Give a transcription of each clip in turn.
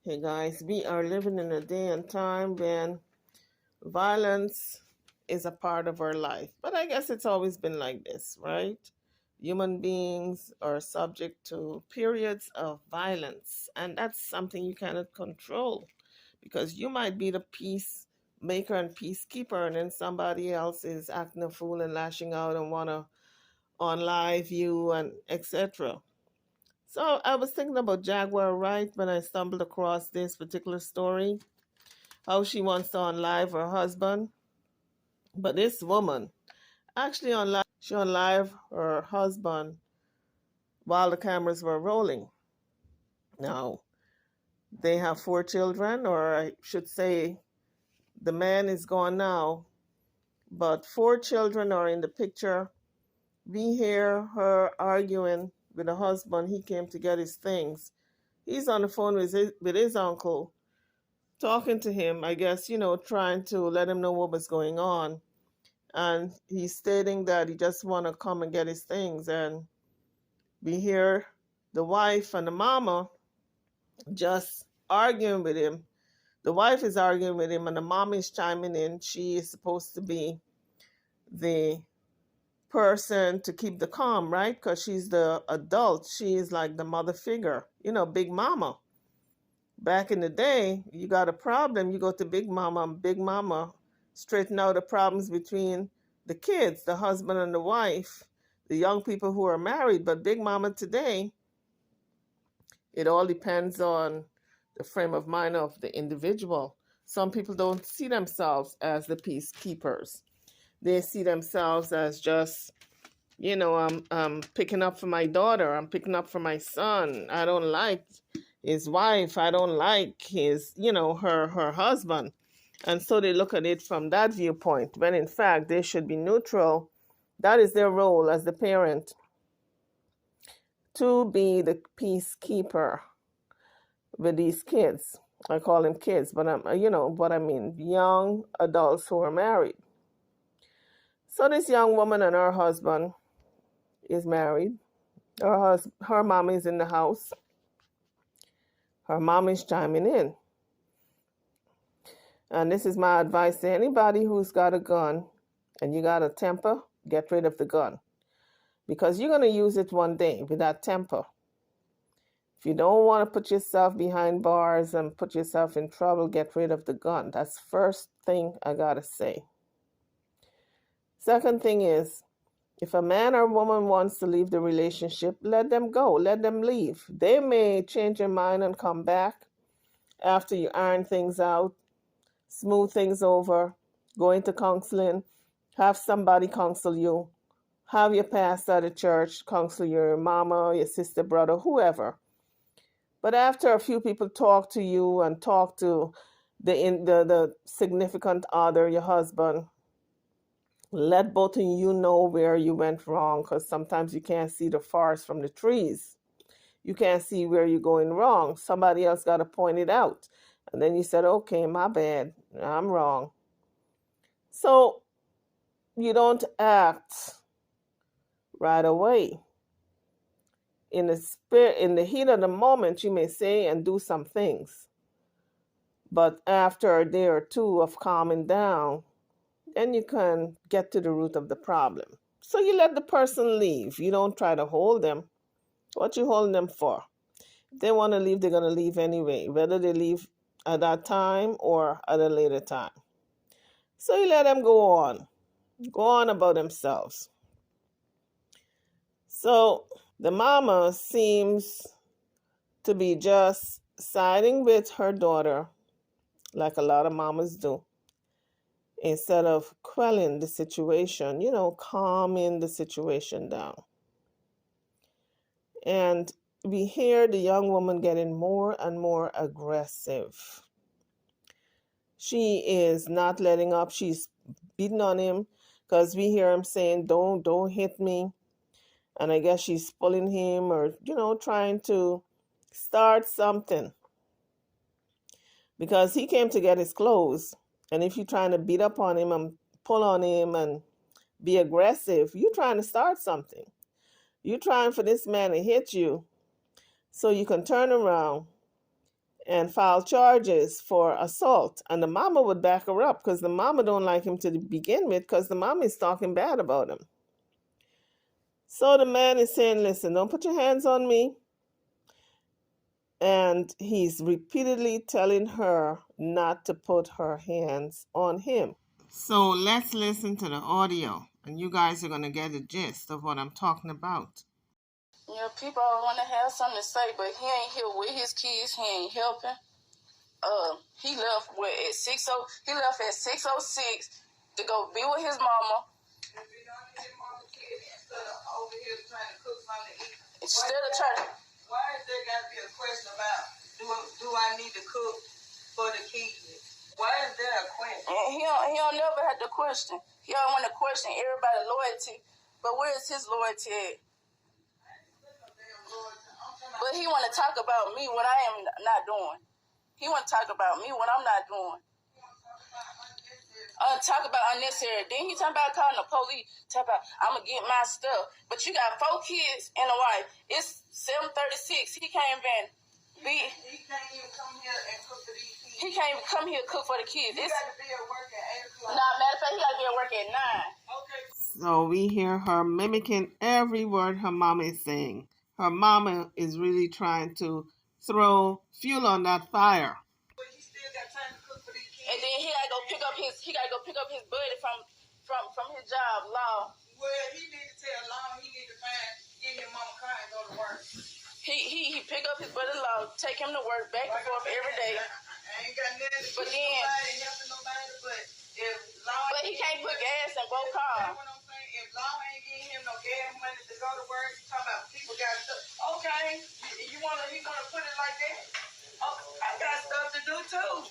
Hey guys, we are living in a day and time when violence is a part of our life. But I guess it's always been like this, right? Human beings are subject to periods of violence, and that's something you cannot control because you might be the peacemaker and peacekeeper, and then somebody else is acting a fool and lashing out and want to unlive you and etc. So I was thinking about Jaguar Wright when I stumbled across this particular story, how she wants to unlive her husband. But this woman actually unlived her husband while the cameras were rolling. Now, they have 4 children, or I should say, the man is gone now, but 4 children are in the picture. We hear her arguing with the husband. He came to get his things. He's on the phone with his uncle, talking to him, I guess, trying to let him know what was going on. And he's stating that he just want to come and get his things. And we hear the wife and the mama just arguing with him. The wife is arguing with him, and the mom is chiming in. She is supposed to be the person to keep the calm, right? Because she's the adult. She is like the mother figure, Big Mama. Back in the day, you got a problem, you go to Big Mama, and Big Mama straighten out the problems between the kids, the husband and the wife, the young people who are married. But Big Mama today, it all depends on the frame of mind of the individual. Some people don't see themselves as the peacekeepers. They see themselves as just, I'm picking up for my daughter, I'm picking up for my son. I don't like his wife, I don't like his, her husband. And so they look at it from that viewpoint, when in fact they should be neutral. That is their role as the parent, to be the peacekeeper with these kids. I call them kids, but what I mean, young adults who are married. So this young woman and her husband is married. Her mom is in the house. Her mom is chiming in. And this is my advice to anybody who's got a gun and you got a temper, get rid of the gun. Because you're going to use it one day with that temper. If you don't want to put yourself behind bars and put yourself in trouble, get rid of the gun. That's the first thing I got to say. Second thing is, if a man or woman wants to leave the relationship, let them go. Let them leave. They may change their mind and come back after you iron things out, smooth things over, go into counseling, have somebody counsel you, have your pastor at the church counsel your mama, your sister, brother, whoever. But after a few people talk to you and talk to the significant other, your husband, let both of you know where you went wrong, because sometimes you can't see the forest from the trees. You can't see where you're going wrong. Somebody else got to point it out. And then you said, okay, my bad, I'm wrong. So you don't act right away. In the heat of the moment, you may say and do some things. But after a day or two of calming down, then you can get to the root of the problem. So you let the person leave. You don't try to hold them. What you holding them for? If they want to leave, they're going to leave anyway, whether they leave at that time or at a later time. So you let them go on about themselves. So the mama seems to be just siding with her daughter, like a lot of mamas do, instead of quelling the situation, calming the situation down. And we hear the young woman getting more and more aggressive. She is not letting up. She's beating on him, because we hear him saying, don't hit me. And I guess she's pulling him, or, trying to start something. Because he came to get his clothes. And if you're trying to beat up on him and pull on him and be aggressive, you're trying to start something. You're trying for this man to hit you so you can turn around and file charges for assault. And the mama would back her up because the mama don't like him to begin with because the mama is talking bad about him. So the man is saying, listen, don't put your hands on me. And he's repeatedly telling her not to put her hands on him. So let's listen to the audio, and you guys are going to get the gist of what I'm talking about. Yeah, people want to have something to say, but he ain't here with his kids. He ain't helping. He left at 6:00. He left at 6:06 to go be with his mama. Instead of trying to. Why is there got to be a question about do I need to cook for the kids? Why is there a question? And he don't never have to question. He don't want to question everybody's loyalty, but where is his loyalty at? But he want to talk about me what I am not doing. He want to talk about me what I'm not doing. Talk about unnecessary. Then he talking about calling the police. Talk about I'm gonna get my stuff. But you got 4 kids and a wife. It's 7:36. He can't even be. He can't even come here and cook for these kids. He can't even come here and cook for the kids. He got to be at work at 8 o'clock. Nah, matter of fact, he got to be at work at 9. Okay. So we hear her mimicking every word her mama is saying. Her mama is really trying to throw fuel on that fire. But he still got time to cook for these kids. And then he gotta go pick up his buddy from his job, Law. Well, he need to tell Law he need to get his mama car and go to work. He pick up his buddy Law, take him to work back and forth every day. I ain't got nothing to helping nobody, but he can't put gas in both cars. If Law ain't getting him no gas money to go to work, talking about people got stuff. Okay, he wanna put it like that? Oh, I got stuff to do too.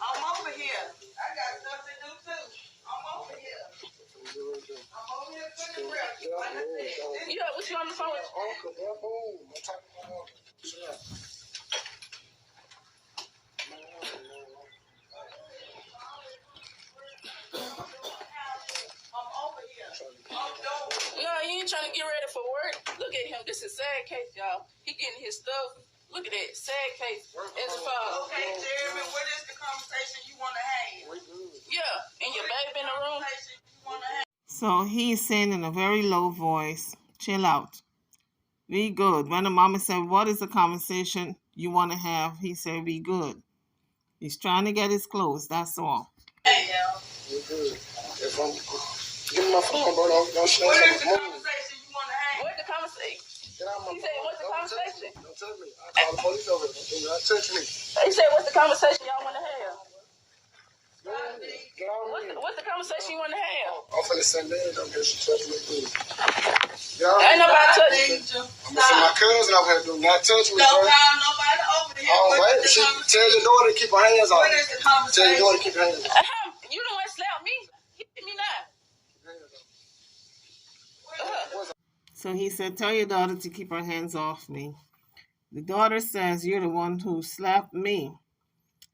I'm over here. I got stuff to do too. I'm over here. I'm over here cooking breakfast. Like I said. Yeah, what you on the phone with? No, he ain't trying to get ready for work. Look at him. This is a sad case, y'all. He getting his stuff. Look at that. Sad case. As a father. Okay, Jeremy, what is the conversation you want to have? Yeah, and your baby in the room. So he's saying in a very low voice, chill out. Be good. When the mama said, what is the conversation you want to have? He said, be good. He's trying to get his clothes. That's all. Hey, y'all. We're good. Give me my phone, bro. Don't show me. What is the conversation you want to have? What's the conversation? He said, what's the conversation? Don't touch me. I call the police over here. Do not touch me. He said, what's the conversation y'all want to have? What's the conversation you want to have? I'm finna send in. Don't get you touch me, please. Ain't nobody touching me. I'm gonna send my cousin over here. Do not touch me, bro. Don't call nobody over here. Oh, wait. Tell your daughter to keep her hands on me. What is the conversation? Tell your daughter to keep her hands on me. You don't want to slap me. Hit me now. So he said, tell your daughter to keep her hands off me. The daughter says, you're the one who slapped me.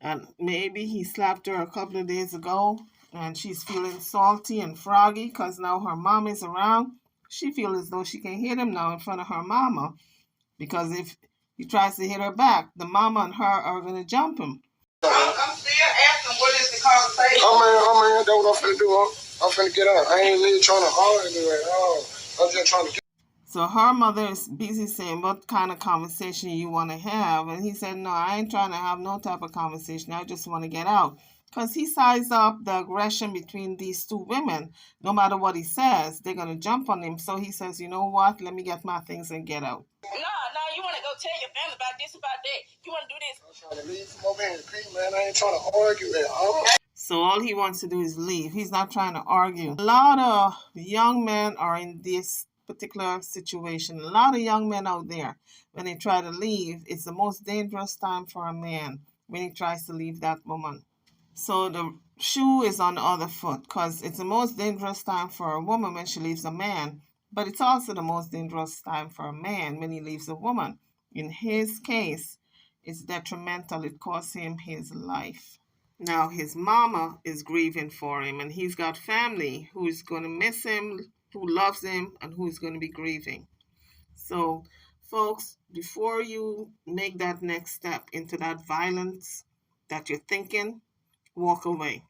And maybe he slapped her a couple of days ago, and she's feeling salty and froggy because now her mom is around. She feels as though she can hit him now in front of her mama, because if he tries to hit her back, the mama and her are going to jump him. I'm still asking, what is the conversation? Oh man, that's what I'm finna do. I'm finna get out. I ain't really trying to argue right now. I'm just trying to get. So her mother is busy saying, what kind of conversation you want to have? And he said, no, I ain't trying to have no type of conversation. I just want to get out. Because he sized up the aggression between these two women. No matter what he says, they're going to jump on him. So he says, you know what? Let me get my things and get out. No, you want to go tell your family about this, about that. You want to do this. I'm trying to leave from over here and repeat, man. I ain't trying to argue at all. So all he wants to do is leave. He's not trying to argue. A lot of young men are in this particular situation. A lot of young men out there, when they try to leave, it's the most dangerous time for a man when he tries to leave that woman. So the shoe is on the other foot, because it's the most dangerous time for a woman when she leaves a man, but it's also the most dangerous time for a man when he leaves a woman. In his case, it's detrimental. It costs him his life. Now his mama is grieving for him, and he's got family who is going to miss him, who loves him, and who is going to be grieving. So Folks, before you make that next step into that violence that you're thinking, walk away.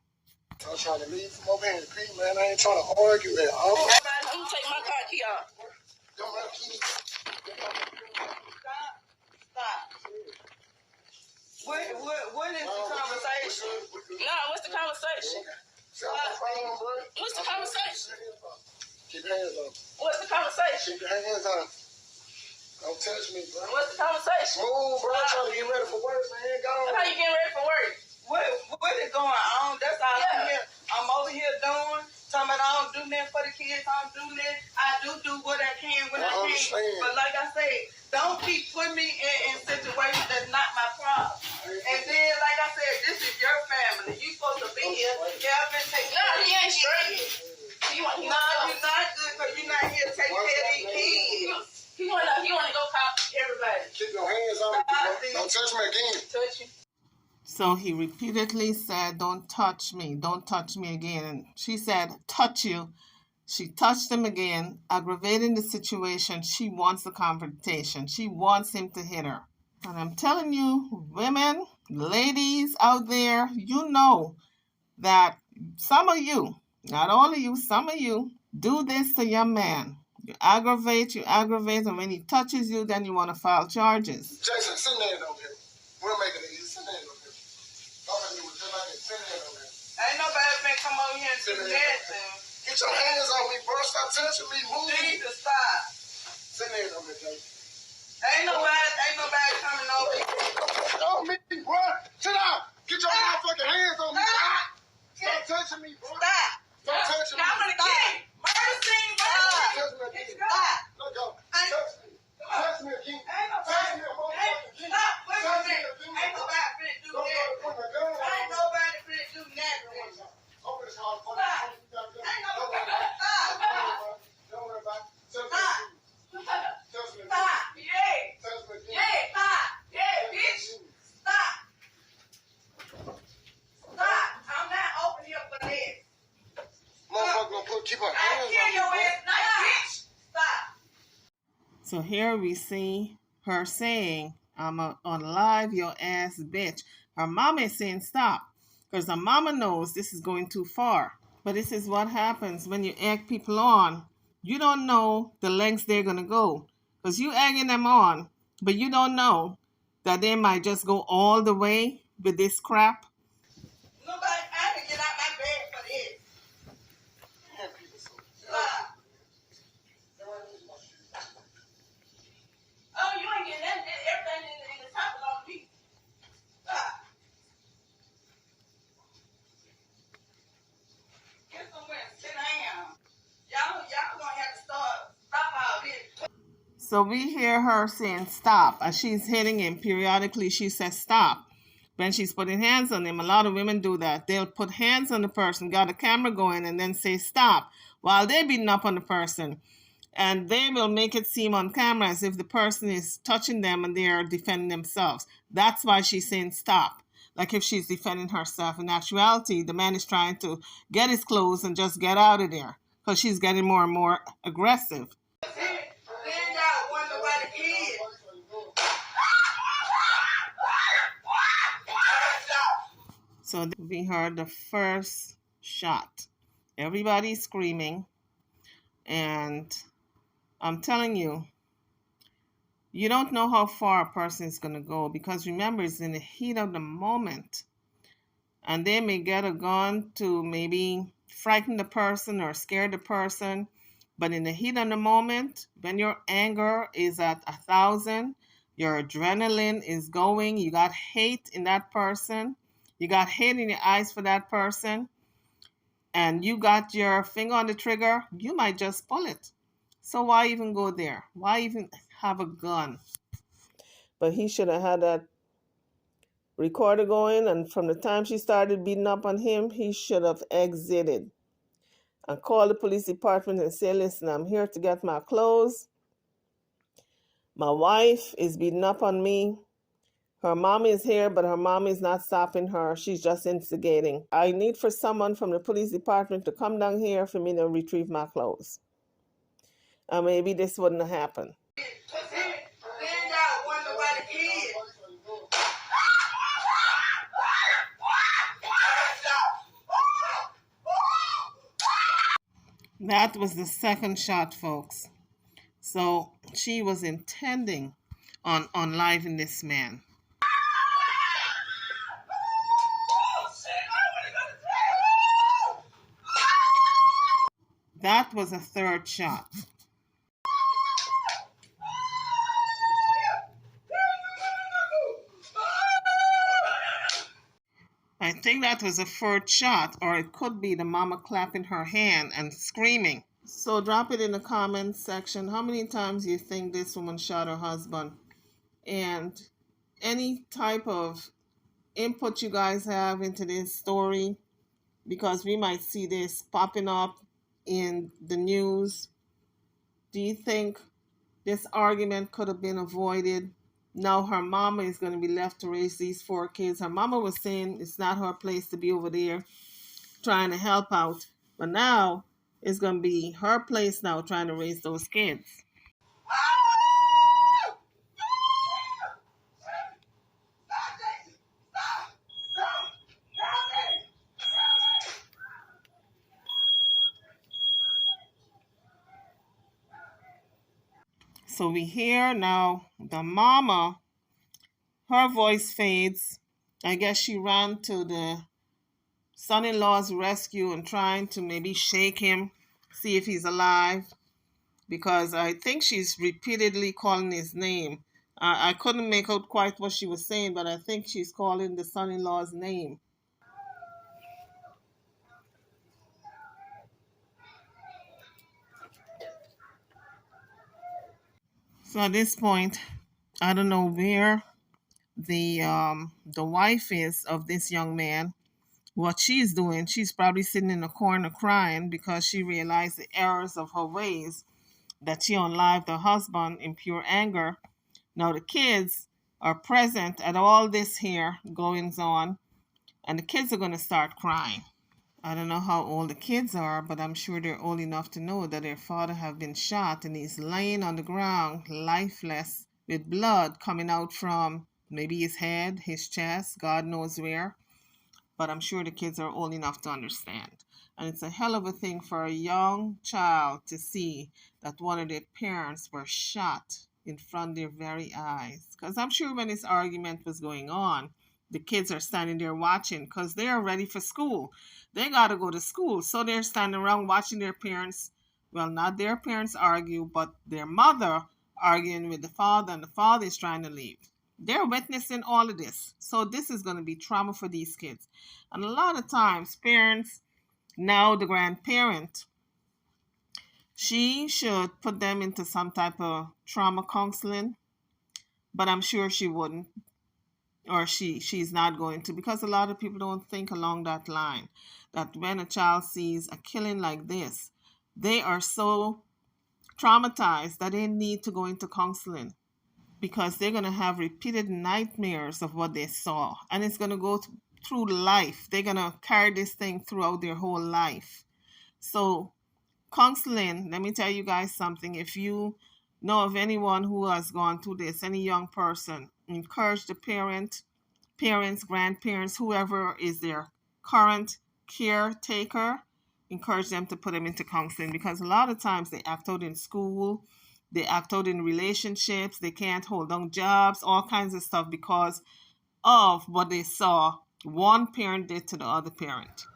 I'm trying to leave from over here, man. I ain't trying to argue at all. I'm gonna take my car key off. Don't have keys. Stop. What is the conversation? No, what's the conversation? What's the conversation? Keep your hands on. What's the conversation? Keep your hands on. Don't touch me, bro. What's the conversation? Move, bro. I'm trying to get ready for work, man. Go on. How you getting ready for work? What is going on? That's all I'm here. I'm over here doing. Talking about I don't do nothing for the kids. I don't do nothing. I do what I can when I can. But like I said, don't keep putting me in situations that's not my problem. And then, like I said, this is your family. You supposed to be here. Yeah, I've been taking care of you. Ain't straight. You're not good because you're not here to take care of these kids. He wanna go cop everybody. Keep your hands on me. Don't touch me again. Touch you. So he repeatedly said, don't touch me again. And she said, touch you. She touched him again, aggravating the situation. She wants the confrontation. She wants him to hit her. And I'm telling you, women, ladies out there, you know that some of you, not all of you, some of you, do this to your man. You aggravate, and when he touches you, then you want to file charges. Jason, sit there over here. We'll make it easy. Sit there over here. Ain't nobody finna come over here and do nothing. Get your hands on me, bro. Stop touching me. Move. Jesus, stop. Sit there over here, Ain't nobody coming over here. On me, bro. Sit down. Get your motherfucking hands on me. Stop touching me, bro. Stop. Stop touching me. I'm gonna kill you. Murder scene, Stop. Let go. Touch me. Touch me again. Touch me, motherfucker. Stop. Wait a minute. Ain't nobody finna do that. Ain't nobody finna do nothing. Open this hard for me. Ain't nobody. Stop. Don't worry about it. Stop. Touch me. Stop. Yeah. Touch me again. Yeah. Stop. Yeah, bitch. Stop. Stop. I'm not open here for this. Motherfucker gonna keep her hands on me. I kill your ass nice, bitch. Stop. So here we see her saying, I'm on live your ass bitch. Her mama is saying stop because her mama knows this is going too far. But this is what happens when you egg people on. You don't know the lengths they're going to go because you egging them on, but you don't know that they might just go all the way with this crap. Nobody, I can get out my bed for this. Stop. Oh, you ain't getting that. Everything in the top on me. Stop. Get somewhere and sit down. Y'all gonna have to stop all this. So we hear her saying stop as she's hitting him. Periodically she says stop. When she's putting hands on him, a lot of women do that. They'll put hands on the person, got a camera going, and then say stop while they're beating up on the person. And they will make it seem on camera as if the person is touching them and they are defending themselves. That's why she's saying stop. Like if she's defending herself. In actuality, the man is trying to get his clothes and just get out of there because she's getting more and more aggressive. So we heard the first shot. Everybody's screaming. And I'm telling you, you don't know how far a person is going to go because remember, it's in the heat of the moment. And they may get a gun to maybe frighten the person or scare the person. But in the heat of the moment, when your anger is at 1,000, your adrenaline is going, you got hate in that person, you got hate in your eyes for that person, and you got your finger on the trigger, you might just pull it. So why even go there? Why even have a gun? But he should have had that recorder going, and from the time she started beating up on him, he should have exited and called the police department and say, listen, I'm here to get my clothes. My wife is beating up on me. Her mom is here, but her mom is not stopping her. She's just instigating. I need for someone from the police department to come down here for me to retrieve my clothes. And maybe this wouldn't have happened. That was the second shot, folks. So she was intending on unliving this man. That was a third shot. I think that was a third shot, or it could be the mama clapping her hand and screaming. So drop it in the comments section. How many times do you think this woman shot her husband? And any type of input you guys have into this story, because we might see this popping up in the news. Do you think this argument could have been avoided? Now her mama is going to be left to raise these four kids. Her mama was saying it's not her place to be over there trying to help out. But now it's going to be her place now trying to raise those kids. So we hear now the mama, her voice fades. I guess she ran to the son-in-law's rescue and trying to maybe shake him, see if he's alive, because I think she's repeatedly calling his name. I couldn't make out quite what she was saying, but I think she's calling the son-in-law's name. So at this point, I don't know where the wife is of this young man. What she's doing, she's probably sitting in a corner crying because she realized the errors of her ways, that she unlived her husband in pure anger. Now the kids are present at all this here goings on, and the kids are going to start crying. I don't know how old the kids are, but I'm sure they're old enough to know that their father have been shot and he's laying on the ground, lifeless, with blood coming out from maybe his head, his chest, God knows where. But I'm sure the kids are old enough to understand. And it's a hell of a thing for a young child to see that one of their parents were shot in front of their very eyes. Because I'm sure when this argument was going on, the kids are standing there watching because they are ready for school. They got to go to school. So they're standing around watching their parents, well, not their parents argue, but their mother arguing with the father, and the father is trying to leave. They're witnessing all of this. So this is going to be trauma for these kids. And a lot of times, parents, now the grandparent, she should put them into some type of trauma counseling, but I'm sure she wouldn't, or she's not going to, because a lot of people don't think along that line, that when a child sees a killing like this, they are so traumatized that they need to go into counseling, because they're going to have repeated nightmares of what they saw, and it's going to go through life. They're going to carry this thing throughout their whole life. So counseling, let me tell you guys something. If you know of anyone who has gone through this, any young person, encourage the parents, grandparents, whoever is their current caretaker, encourage them to put them into counseling, because a lot of times they act out in school, they act out in relationships, they can't hold down jobs, all kinds of stuff because of what they saw one parent did to the other parent.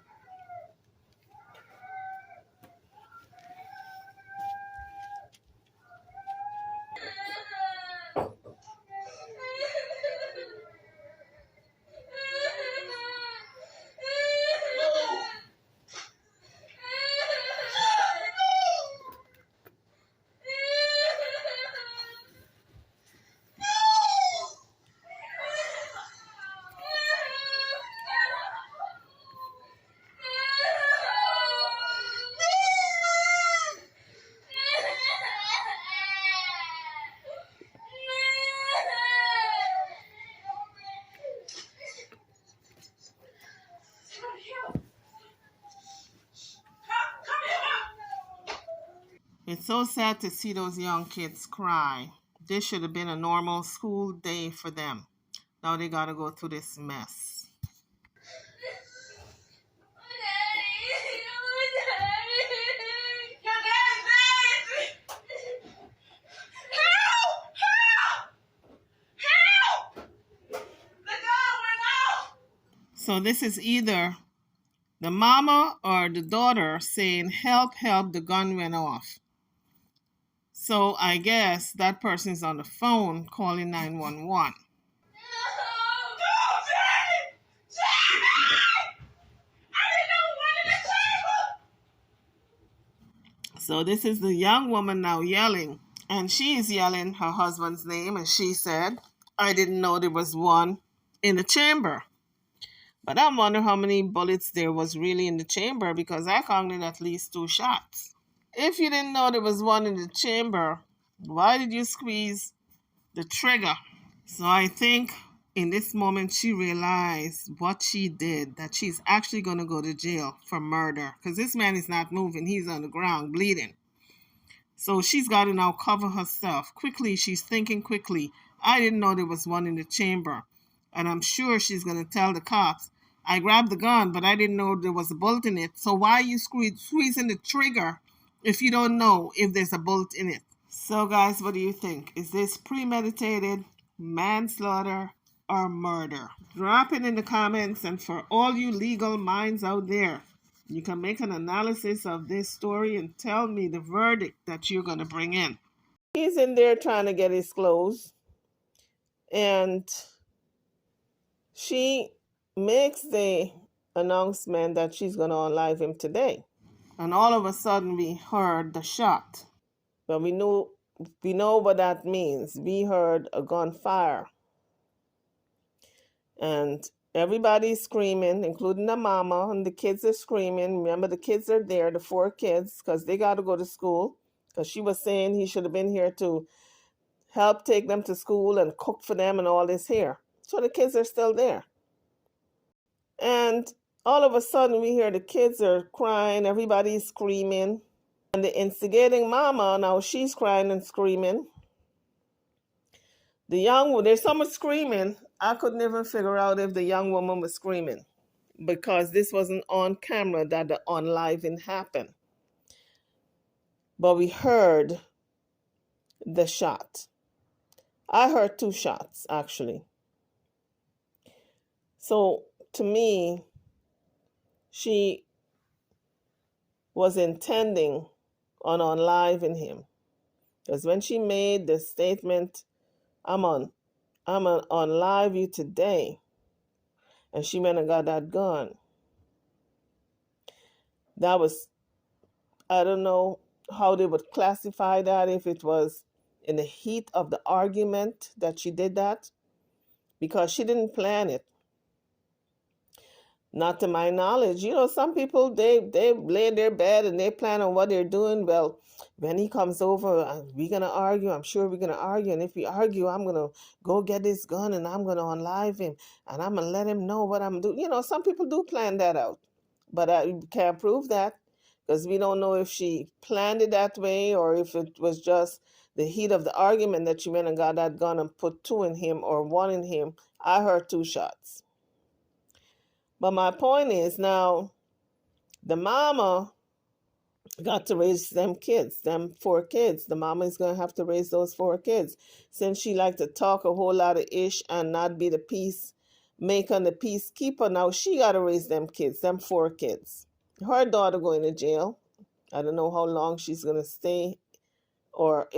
It's so sad to see those young kids cry. This should have been a normal school day for them. Now they got to go through this mess. So this is either the mama or the daughter saying, help, help, the gun went off. So I guess that person is on the phone calling 911. So this is the young woman now yelling. And she is yelling her husband's name. And she said, I didn't know there was one in the chamber. But I wonder how many bullets there was really in the chamber, because I counted at least 2 shots. If you didn't know there was one in the chamber, why did you squeeze the trigger? So I think in this moment she realized what she did, that she's actually going to go to jail for murder, because this man is not moving. He's on the ground bleeding. So she's got to now cover herself. Quickly, she's thinking quickly. I didn't know there was one in the chamber. And I'm sure she's going to tell the cops, I grabbed the gun, but I didn't know there was a bullet in it. So why are you squeezing the trigger if you don't know if there's a bullet in it? So guys, what do you think? Is this premeditated, manslaughter, or murder? Drop it in the comments, and for all you legal minds out there, you can make an analysis of this story and tell me the verdict that you're going to bring in. He's in there trying to get his clothes, and she makes the announcement that she's going to unalive him today. And all of a sudden we heard the shot. But we know what that means. We heard a gunfire. And everybody's screaming, including the mama, and the kids are screaming. Remember, the kids are there, the 4 kids, because they got to go to school. Because she was saying he should have been here to help take them to school and cook for them and all this here. So the kids are still there. And all of a sudden we hear the kids are crying, everybody's screaming. And the instigating mama, now she's crying and screaming. There's someone screaming. I couldn't even figure out if the young woman was screaming, because this wasn't on camera that the unliving happened. But we heard the shot. I heard 2 shots, actually. So to me, she was intending on unliving him. Because when she made the statement, I'm on live you today, and she went and got that gun, that was, I don't know how they would classify that, if it was in the heat of the argument that she did that, because she didn't plan it. Not to my knowledge. Some people, they lay in their bed and they plan on what they're doing. Well, when he comes over, we're going to argue. I'm sure we're going to argue. And if we argue, I'm going to go get this gun and I'm going to unlive him. And I'm going to let him know what I'm doing. Some people do plan that out. But I can't prove that, because we don't know if she planned it that way or if it was just the heat of the argument that she went and got that gun and put 2 in him or 1 in him. I heard 2 shots. But my point is, now the mama got to raise them kids, them 4 kids. The mama is going to have to raise those 4 kids. Since she liked to talk a whole lot of ish and not be the peacemaker and the peacekeeper, now she got to raise them kids, them 4 kids. Her daughter going to jail. I don't know how long she's going to stay, or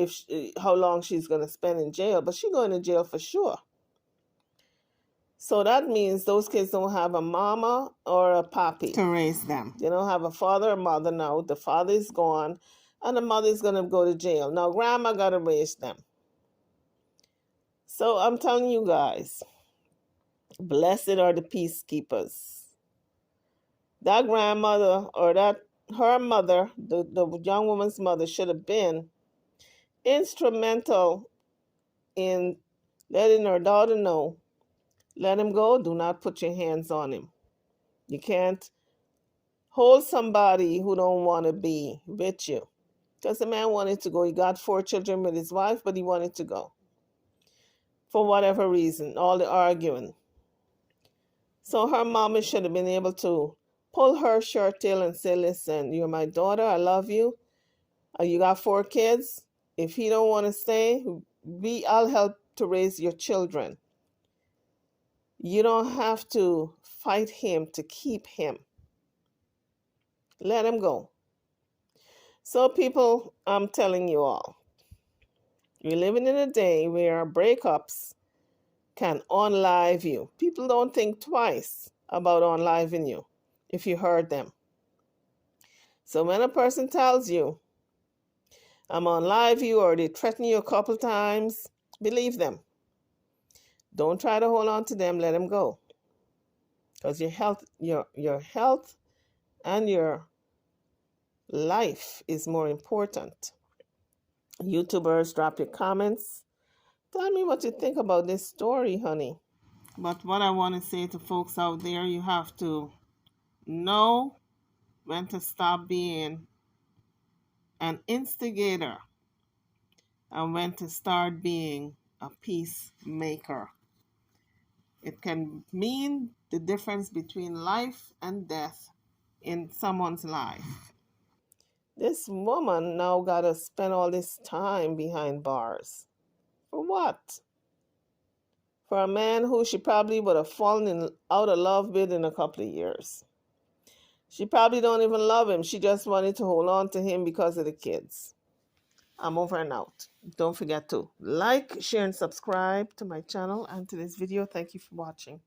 how long she's going to spend in jail, but she's going to jail for sure. So that means those kids don't have a mama or a papi to raise them. They don't have a father or mother now. The father is gone, and the mother is going to go to jail. Now grandma got to raise them. So I'm telling you guys, blessed are the peacekeepers. That grandmother, or her mother, the young woman's mother, should have been instrumental in letting her daughter know, let him go. Do not put your hands on him. You can't hold somebody who don't want to be with you. Because the man wanted to go. He got 4 children with his wife, but he wanted to go. For whatever reason, all the arguing. So her mama should have been able to pull her short tail and say, listen, you're my daughter. I love you. You got 4 kids. If he don't want to stay, I'll help to raise your children. You don't have to fight him to keep him. Let him go. So, people, I'm telling you all, we're living in a day where breakups can unlive you. People don't think twice about unliving you if you hurt them. So, when a person tells you, I'm unlive you, or they threaten you a couple times, believe them. Don't try to hold on to them, let them go. Because your health and your life is more important. YouTubers, drop your comments. Tell me what you think about this story, honey. But what I want to say to folks out there, you have to know when to stop being an instigator and when to start being a peacemaker. It can mean the difference between life and death in someone's life. This woman now got to spend all this time behind bars. For what? For a man who she probably would have out of love with in a couple of years. She probably don't even love him. She just wanted to hold on to him because of the kids. I'm over and out. Don't forget to like, share, and subscribe to my channel and to this video. Thank you for watching.